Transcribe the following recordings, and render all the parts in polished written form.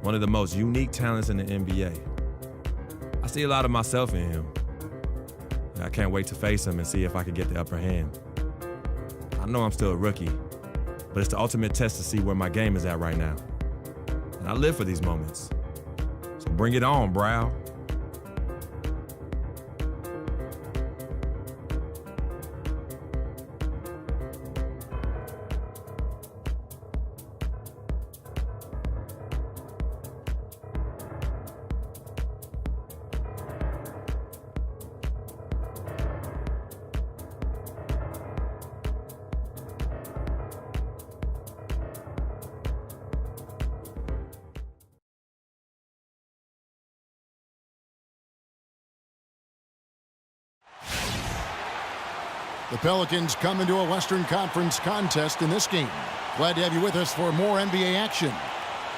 one of the most unique talents in the NBA. I see a lot of myself in him. And I can't wait to face him and see if I can get the upper hand. I know I'm still a rookie, but it's the ultimate test to see where my game is at right now. And I live for these moments. So bring it on, Brow. The Pelicans come into a Western Conference contest in this game. Glad to have you with us for more NBA action.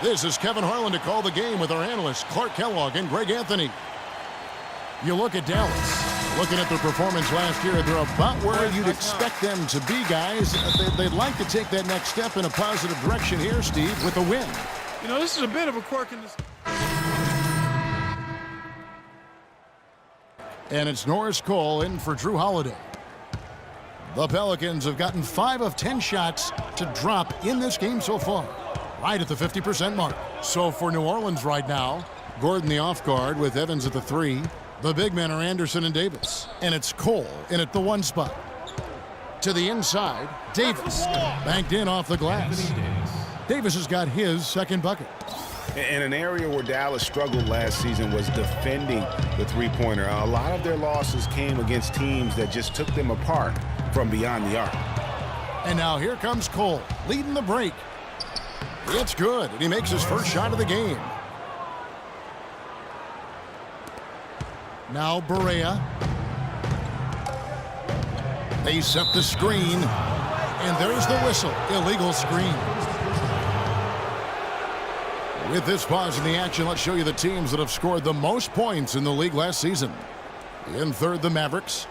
This is Kevin Harlan to call the game with our analysts Clark Kellogg and Greg Anthony. You look at Dallas. Looking at their performance last year, they're about where you'd expect them to be, guys. They'd like to take that next step in a positive direction here, Steve, with a win. You know, this is a bit of a quirk in this. And it's Norris Cole in for Drew Holiday. The Pelicans have gotten 5 of 10 shots to drop in this game so far, right at the 50% mark. So for New Orleans right now, Gordon the off guard with Evans at the 3. The big men are Anderson and Davis. And it's Cole in at the 1 spot. To the inside, Davis banked in off the glass. Davis has got his second bucket. In an area where Dallas struggled last season was defending the three-pointer. A lot of their losses came against teams that just took them apart from beyond the arc. And now here comes Cole, leading the break. It's good, and he makes his first shot of the game. Now Barea. They set the screen, and there's the whistle. Illegal screen. With this pause in the action, let's show you the teams that have scored the most points in the league last season. In third, the Mavericks.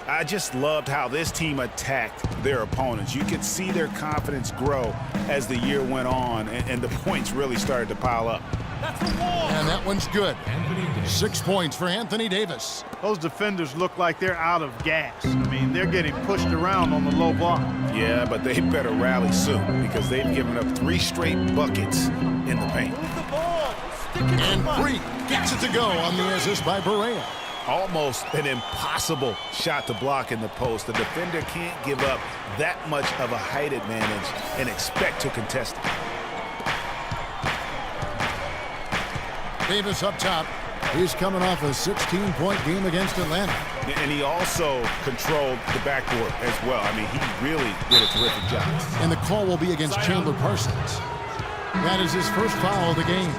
I just loved how this team attacked their opponents. You could see their confidence grow as the year went on, and the points really started to pile up. And that one's good. 6 points for Anthony Davis. Those defenders look like they're out of gas. I mean, they're getting pushed around on the low block. Yeah, but they better rally soon because they've given up 3 straight buckets in the paint. And Freak gets it to go on the assist by Barea. Almost an impossible shot to block in the post. The defender can't give up that much of a height advantage and expect to contest it. Davis up top. He's coming off a 16-point game against Atlanta. And he also controlled the backboard as well. I mean, he really did a terrific job. And the call will be against Chandler Parsons. That is his first foul of the game.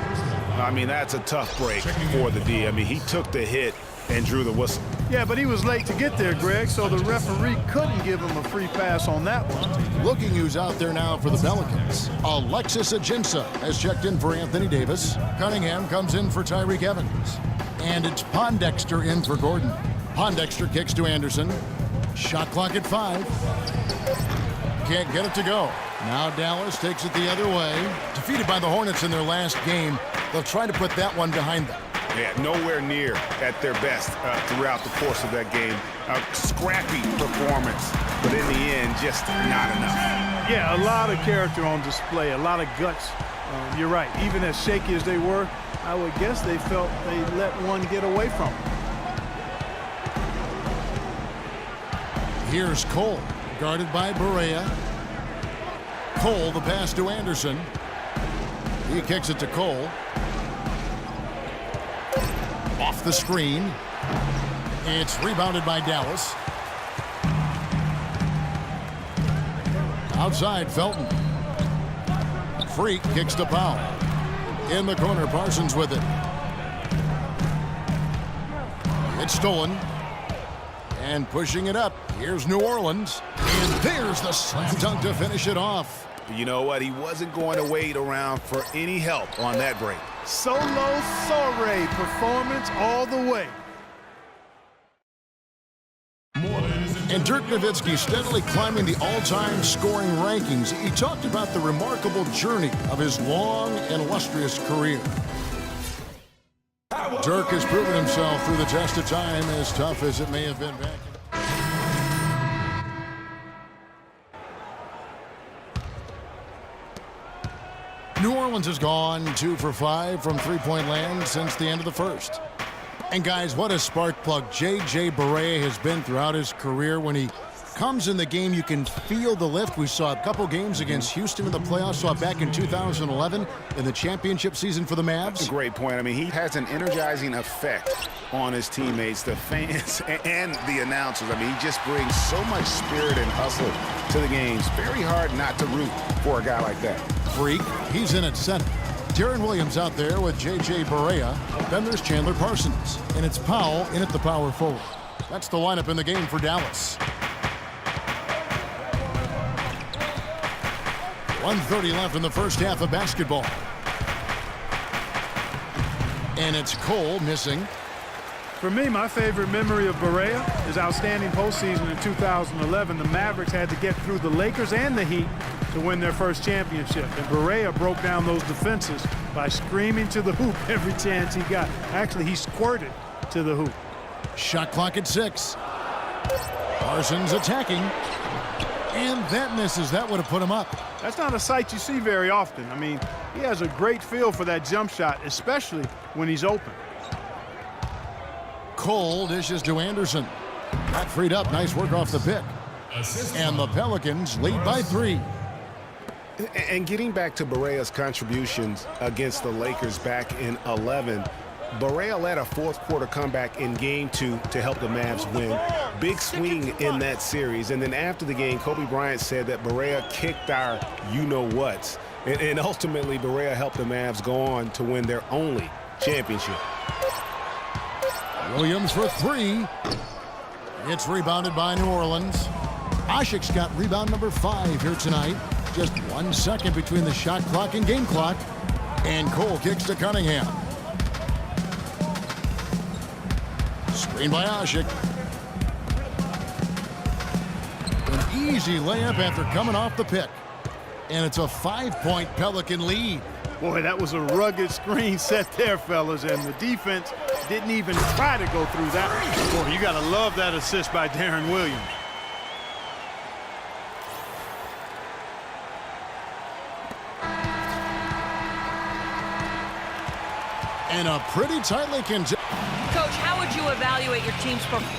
I mean, that's a tough break for the D. I mean, he took the hit and drew the whistle. Yeah, but he was late to get there, Greg, so the referee couldn't give him a free pass on that one. Looking who's out there now for the Pelicans. Alexis Ajinça has checked in for Anthony Davis. Cunningham comes in for Tyreke Evans. And it's Pondexter in for Gordon. Pondexter kicks to Anderson. Shot clock at 5. Can't get it to go. Now Dallas takes it the other way. Defeated by the Hornets in their last game, they'll try to put that one behind them. Yeah, nowhere near at their best throughout the course of that game. A scrappy performance, but in the end, just not enough. Yeah, a lot of character on display, a lot of guts. You're right. Even as shaky as they were, I would guess they felt they let one get away from them. Here's Cole, guarded by Barea. Cole, the pass to Anderson. He kicks it to Cole. Off the screen. It's rebounded by Dallas. Outside, Felton. Freak kicks to Powell. In the corner, Parsons with it. It's stolen. And pushing it up. Here's New Orleans. And there's the slam dunk to finish it off. You know what? He wasn't going to wait around for any help on that break. Solo soiree performance all the way. Ladies and And Dirk Nowitzki steadily climbing the all-time scoring rankings. He talked about the remarkable journey of his long and illustrious career. Dirk has proven himself through the test of time, as tough as it may have been back. New Orleans has gone 2 for 5 from three-point land since the end of the first. And guys, what a spark plug J.J. Barea has been throughout his career. When he comes in the game, you can feel the lift. We saw a couple games against Houston in the playoffs, saw it back in 2011 in the championship season for the Mavs. Great point. I mean, he has an energizing effect on his teammates, the fans, and the announcers. I mean, he just brings so much spirit and hustle to the games. Very hard not to root for a guy like that. Freak, he's in at center. Deron Williams out there with J.J. Barea. Then there's Chandler Parsons. And it's Powell in at the power forward. That's the lineup in the game for Dallas. 1:30 left in the first half of basketball. And it's Cole missing. For me, my favorite memory of Barea is outstanding postseason in 2011. The Mavericks had to get through the Lakers and the Heat to win their first championship. And Barea broke down those defenses by screaming to the hoop every chance he got. Actually, he squirted to the hoop. Shot clock at 6. Parsons attacking. And that misses. That would have put him up. That's not a sight you see very often. I mean, he has a great feel for that jump shot, especially when he's open. Cole dishes to Anderson. Not freed up. Nice work off the pick. And the Pelicans lead by 3. And getting back to Barea's contributions against the Lakers back in 11, Barea led a fourth-quarter comeback in Game 2 to help the Mavs win. Big swing in that series. And then after the game, Kobe Bryant said that Barea kicked our you-know-whats. And ultimately, Barea helped the Mavs go on to win their only championship. Williams for 3. It's rebounded by New Orleans. Asik's got rebound number 5 here tonight. Just 1 second between the shot clock and game clock. And Cole kicks to Cunningham. Screen by Asik. An easy layup after coming off the pick. And it's a 5-point Pelican lead. Boy, that was a rugged screen set there, fellas, and the defense didn't even try to go through that. Boy, you got to love that assist by Deron Williams. And a pretty tightly contested. Coach, how would you evaluate your team's performance?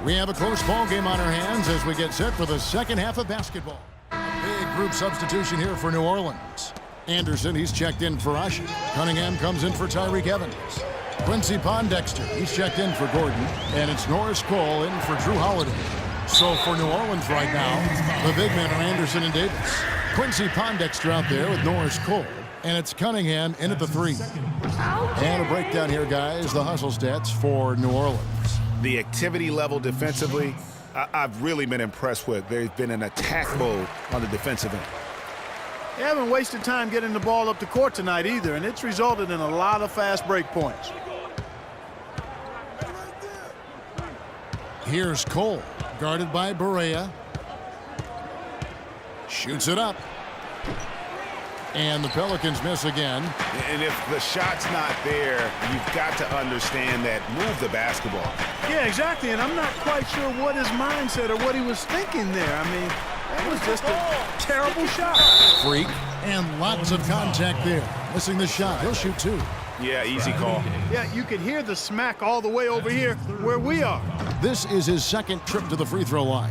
We have a close ball game on our hands as we get set for the second half of basketball. A big group substitution here for New Orleans. Anderson, he's checked in for Asik. Cunningham comes in for Tyreke Evans. Quincy Pondexter, he's checked in for Gordon. And it's Norris Cole in for Jrue Holiday. So for New Orleans right now, the big men are Anderson and Davis. Quincy Pondexter out there with Norris Cole. And it's Cunningham in at the 3. And a breakdown here, guys. The hustle stats for New Orleans. The activity level defensively, I've really been impressed with. There's been an attack mode on the defensive end. They haven't wasted time getting the ball up the court tonight either, and it's resulted in a lot of fast break points. Here's Cole, guarded by Barea. Shoots it up. And the Pelicans miss again. And if the shot's not there, you've got to understand that. Move the basketball. Yeah, exactly, and I'm not quite sure what his mindset or what he was thinking there. I mean, that was just a terrible shot. Freak, and lots of contact there. Missing the shot. He'll shoot 2. Yeah, easy call. Yeah, you could hear the smack all the way over here where we are. This is his second trip to the free throw line.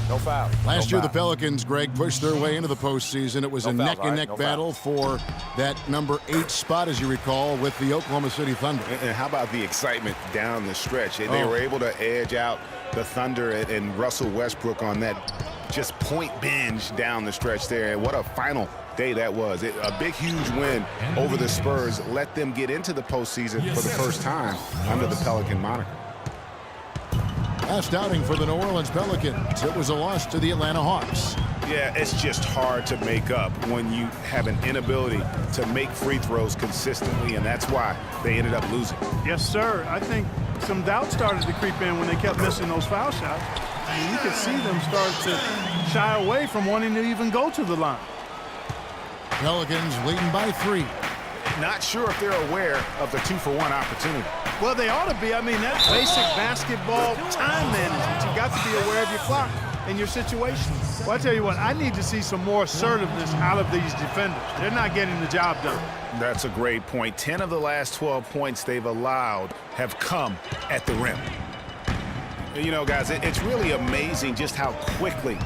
No foul. Last year, the Pelicans, Greg, pushed their way into the postseason. It was a neck-and-neck battle for that number 8 spot, as you recall, with the Oklahoma City Thunder. And how about the excitement down the stretch? They were able to edge out the Thunder and Russell Westbrook on that just point binge down the stretch there. And what a final day that was. A big, huge win over the Spurs let them get into the postseason for the first time under the Pelican moniker. Last outing for the New Orleans Pelicans. It was a loss to the Atlanta Hawks. Yeah, it's just hard to make up when you have an inability to make free throws consistently, and that's why they ended up losing. Yes, sir. I think some doubt started to creep in when they kept missing those foul shots. I mean, you could see them start to shy away from wanting to even go to the line. Pelicans leading by 3. Not sure if they're aware of the 2-for-1 opportunity. Well, they ought to be. I mean, that's basic basketball time management. You got to be aware of your clock and your situation. Well, I tell you what, I need to see some more assertiveness out of these defenders. They're not getting the job done. That's a great point. 10 of the last 12 points they've allowed have come at the rim. You know, guys, it's really amazing just how quickly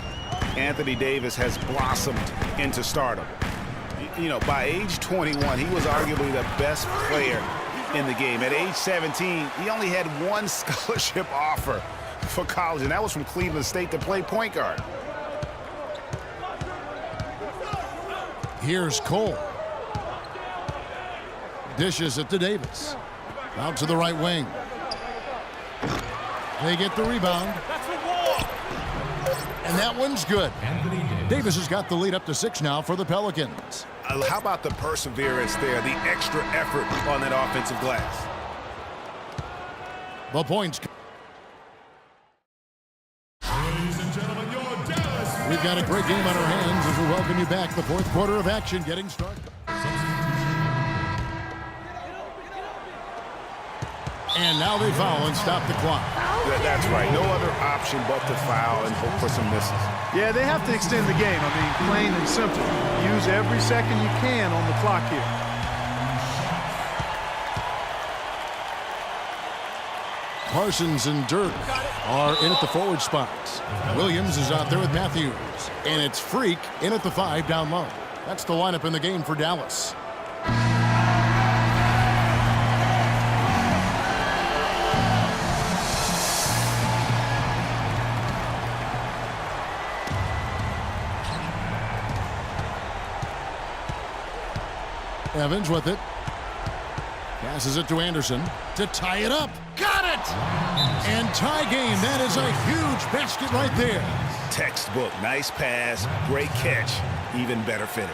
Anthony Davis has blossomed into stardom. You know, by age 21, he was arguably the best player in the game. At age 17, he only had one scholarship offer for college, and that was from Cleveland State to play point guard. Here's Cole. Dishes it to Davis. Out to the right wing. They get the rebound. And that one's good. Davis has got the lead up to 6 now for the Pelicans. How about the perseverance there, the extra effort on that offensive glass? The points. We've got a great game on our hands as we welcome you back. The fourth quarter of action getting started. And now they foul and stop the clock. That's right. No other option but to foul and hope for some misses. Yeah, they have to extend the game. I mean, plain and simple. Use every second you can on the clock here. Parsons and Dirk are in at the forward spots. Williams is out there with Matthews. And it's Freak in at the 5 down low. That's the lineup in the game for Dallas. Evans with it. Passes it to Anderson to tie it up. Got it! And tie game. That is a huge basket right there. Textbook. Nice pass. Great catch. Even better finish.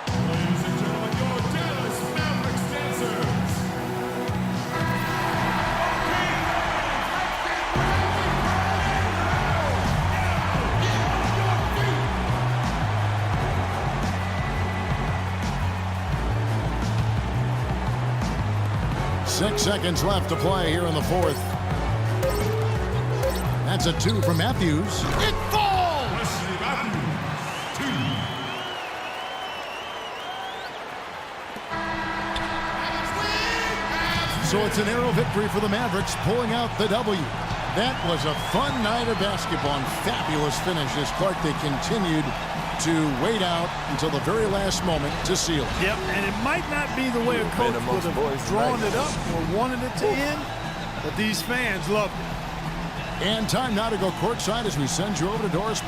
Ladies and gentlemen, your Dallas Mavericks dancers. 6 seconds left to play here in the fourth. That's a 2 from Matthews. It falls! Wesley Matthews, 2. So it's a narrow victory for the Mavericks, pulling out the W. That was a fun night of basketball and fabulous finish as Clark, they continued to wait out until the very last moment to seal it. Yep, and it might not be the way a coach would have drawn it up or wanted it to end, but these fans loved it. And time now to go courtside as we send you over to Doris.